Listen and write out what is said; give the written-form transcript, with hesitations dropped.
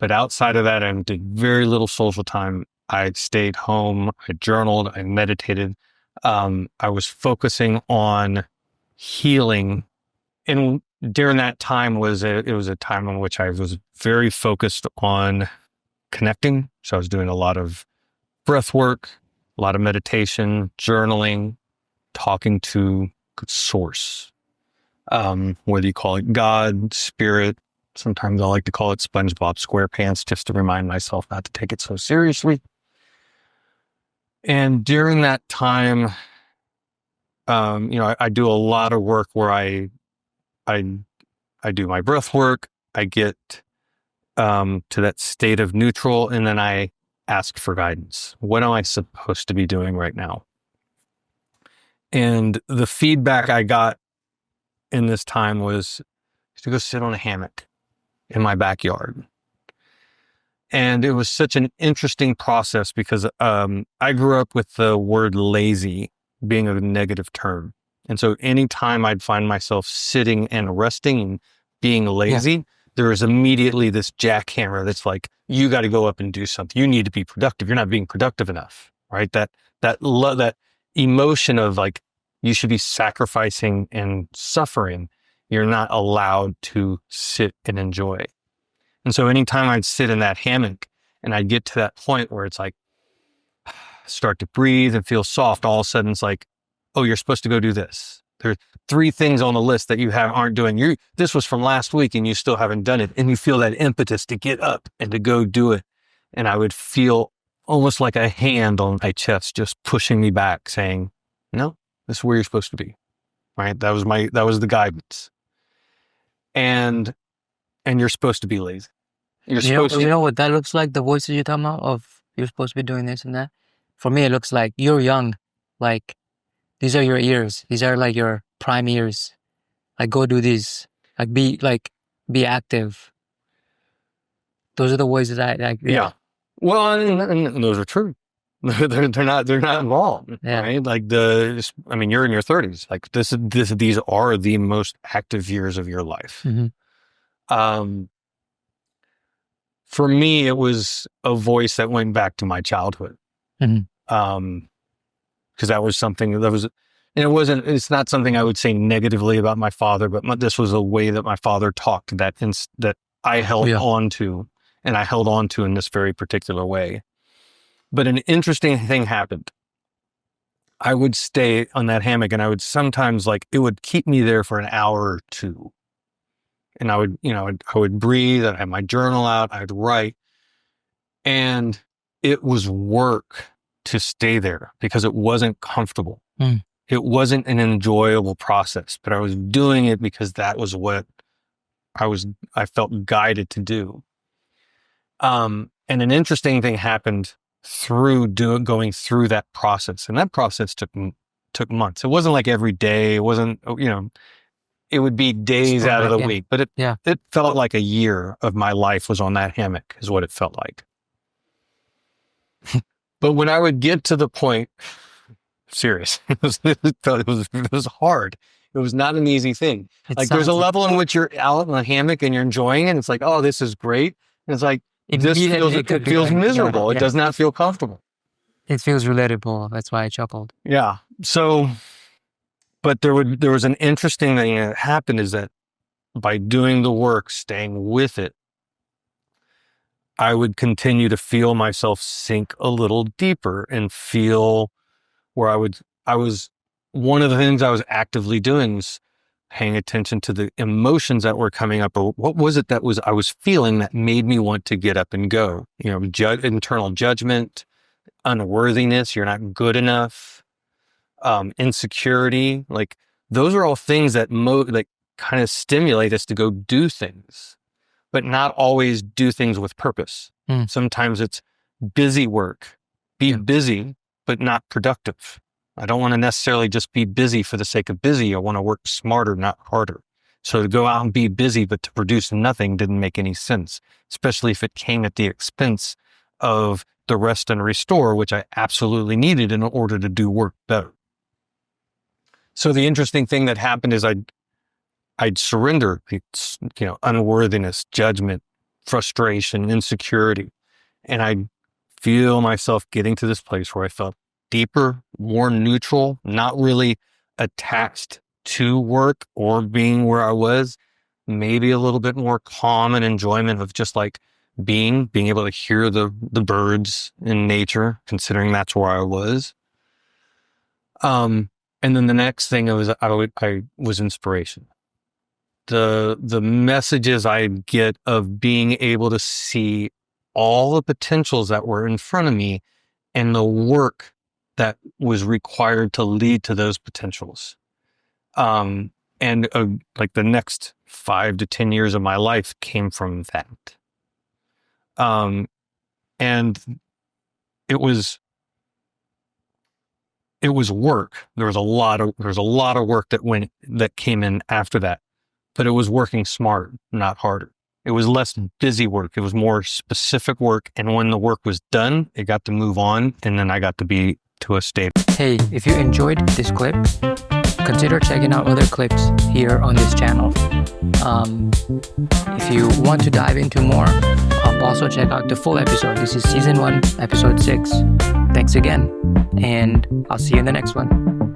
But outside of that, I did very little social time. I stayed home. I journaled. I meditated. I was focusing on healing. And during that time it was a time in which I was very focused on connecting. So I was doing a lot of breath work, a lot of meditation, journaling, talking to source, whether you call it God, spirit. Sometimes I like to call it SpongeBob SquarePants, just to remind myself not to take it so seriously. And during that time, I do a lot of work where I do my breath work. I get to that state of neutral, and then I ask for guidance. What am I supposed to be doing right now? And the feedback I got in this time was to go sit on a hammock in my backyard. And it was such an interesting process because I grew up with the word lazy being a negative term. And so anytime I'd find myself sitting and resting and being lazy, there is immediately this jackhammer that's like, you got to go up and do something. You need to be productive. You're not being productive enough, right? That emotion of like, you should be sacrificing and suffering. You're not allowed to sit and enjoy. And so anytime I'd sit in that hammock and I'd get to that point where it's like, start to breathe and feel soft, all of a sudden it's like, oh, you're supposed to go do this. There's 3 things on the list that you aren't doing. This was from last week and you still haven't done it. And you feel that impetus to get up and to go do it. And I would feel almost like a hand on my chest, just pushing me back saying, no, this is where you're supposed to be. Right. That was the guidance. And you're supposed to be lazy. You know what that looks like? The voices you're talking about of you're supposed to be doing this and that. For me, it looks like you're young. Like, these are your years. These are like your prime years. Like, go do these. Like, be active. Those are the voices that I. Yeah. Well, and those are true. They're not involved. Yeah. Right. Like you're in your 30s. Like these are the most active years of your life. Mm-hmm. For me, it was a voice that went back to my childhood. Mm-hmm. Because that was something that was, and it's not something I would say negatively about my father, but this was a way that my father talked that I held on to, and I held on to in this very particular way. But an interesting thing happened. I would stay on that hammock and I would sometimes it would keep me there for an hour or two. And I would breathe, I'd have my journal out, I'd write. And it was work to stay there because it wasn't comfortable. Mm. It wasn't an enjoyable process, but I was doing it because that was what I felt guided to do. And an interesting thing happened through going through that process. And that process took months. It wasn't like every day. It wasn't, it would be days out of the week, but it felt like a year of my life was on that hammock is what it felt like. But when I would get to the point, serious, it was hard. It was not an easy thing. There's a level in which you're out in the hammock and you're enjoying it. It's like, oh, this is great. And it's like, it feels miserable. It does not feel comfortable. It feels relatable. That's why I chuckled. Yeah. So, but there was an interesting thing that happened is that by doing the work, staying with it, I would continue to feel myself sink a little deeper and feel where one of the things I was actively doing was paying attention to the emotions that were coming up, or what was it that I was feeling that made me want to get up and go? Internal judgment, unworthiness, you're not good enough, insecurity. Like those are all things that kind of stimulate us to go do things, but not always do things with purpose. Sometimes it's busy work, busy, but not productive. I don't want to necessarily just be busy for the sake of busy. I want to work smarter, not harder. So to go out and be busy, but to produce nothing didn't make any sense, especially if it came at the expense of the rest and restore, which I absolutely needed in order to do work better. So the interesting thing that happened is I'd surrender, unworthiness, judgment, frustration, insecurity. And I feel myself getting to this place where I felt deeper, more neutral, not really attached to work or being where I was, maybe a little bit more calm and enjoyment of just like being able to hear the birds in nature, considering that's where I was. And then the next thing I was inspiration. The messages I get of being able to see all the potentials that were in front of me and the work that was required to lead to those potentials. And like the next 5 to 10 years of my life came from that. And it was work. There was a lot of work that came in after that, but it was working smart, not harder. It was less busy work. It was more specific work. And when the work was done, it got to move on. And then I got to be to a state. Hey, if you enjoyed this clip, consider checking out other clips here on this channel. If you want to dive into more, also check out the full episode. This is season 1, episode 6. Thanks again, and I'll see you in the next one.